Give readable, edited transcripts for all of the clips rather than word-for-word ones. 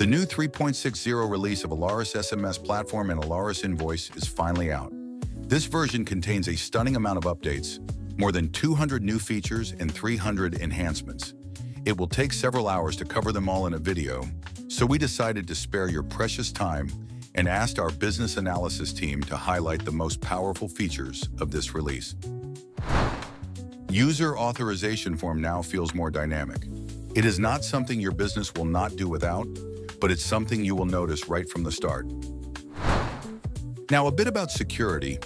The new 3.60 release of Alaris SMS platform and Alaris inVoice is finally out. This version contains a stunning amount of updates, more than 200 new features and 300 enhancements. It will take several hours to cover them all in a video, so we decided to spare your precious time and asked our business analysis team to highlight the most powerful features of this release. User authorization form now feels more dynamic. It is not something your business will not do without, but it's something you will notice right from the start. Now, a bit about security.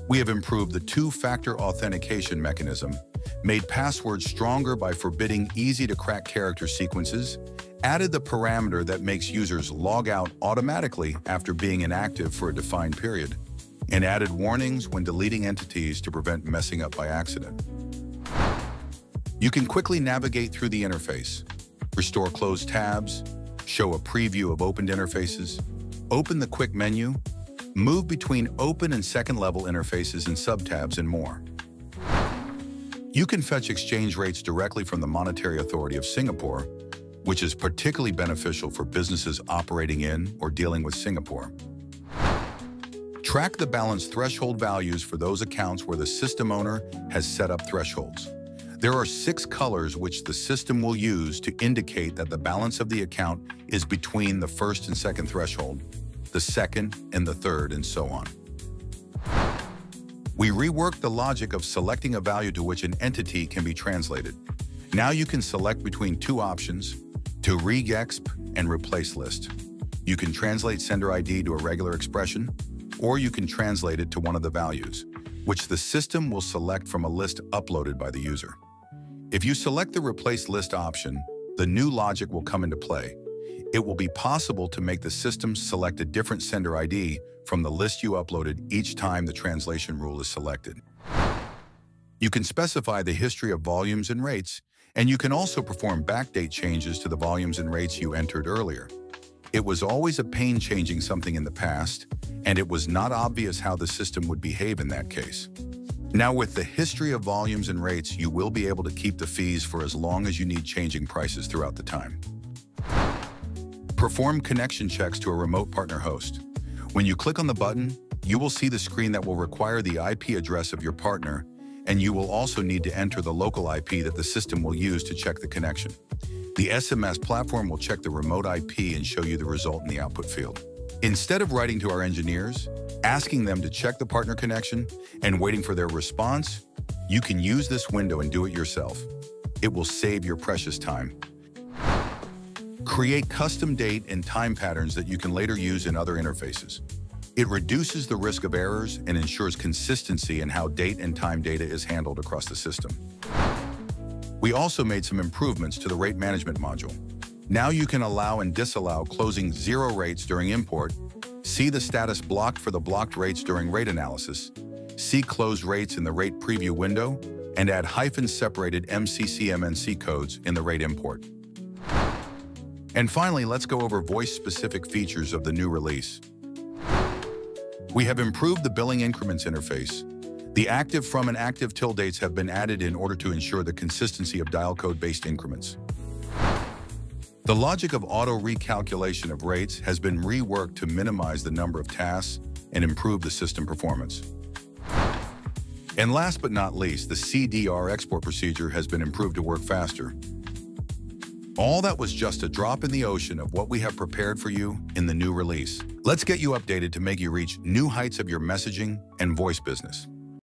We have improved the two-factor authentication mechanism, made passwords stronger by forbidding easy-to-crack character sequences, added the parameter that makes users log out automatically after being inactive for a defined period, and added warnings when deleting entities to prevent messing up by accident. You can quickly navigate through the interface, restore closed tabs, show a preview of opened interfaces, open the quick menu, move between open and second-level interfaces and subtabs, and more. You can fetch exchange rates directly from the Monetary Authority of Singapore, which is particularly beneficial for businesses operating in or dealing with Singapore. Track the balance threshold values for those accounts where the system owner has set up thresholds. There are 6 colors which the system will use to indicate that the balance of the account is between the first and second threshold, the second and the third, and so on. We reworked the logic of selecting a value to which an entity can be translated. Now you can select between 2 options, to regexp and replace list. You can translate sender ID to a regular expression, or you can translate it to one of the values, which the system will select from a list uploaded by the user. If you select the replace list option, the new logic will come into play. It will be possible to make the system select a different sender ID from the list you uploaded each time the translation rule is selected. You can specify the history of volumes and rates, and you can also perform backdate changes to the volumes and rates you entered earlier. It was always a pain changing something in the past, and it was not obvious how the system would behave in that case. Now, with the history of volumes and rates, you will be able to keep the fees for as long as you need changing prices throughout the time. Perform connection checks to a remote partner host. When you click on the button, you will see the screen that will require the IP address of your partner, and you will also need to enter the local IP that the system will use to check the connection. The SMS platform will check the remote IP and show you the result in the output field. Instead of writing to our engineers, asking them to check the partner connection, and waiting for their response, you can use this window and do it yourself. It will save your precious time. Create custom date and time patterns that you can later use in other interfaces. It reduces the risk of errors and ensures consistency in how date and time data is handled across the system. We also made some improvements to the rate management module. Now you can allow and disallow closing 0 rates during import, see the status blocked for the blocked rates during rate analysis, see closed rates in the rate preview window, and add hyphen-separated MCC/MNC codes in the rate import. And finally, let's go over voice-specific features of the new release. We have improved the billing increments interface. The active from and active till dates have been added in order to ensure the consistency of dial code-based increments. The logic of auto recalculation of rates has been reworked to minimize the number of tasks and improve the system performance. And last but not least, the CDR export procedure has been improved to work faster. All that was just a drop in the ocean of what we have prepared for you in the new release. Let's get you updated to make you reach new heights of your messaging and voice business.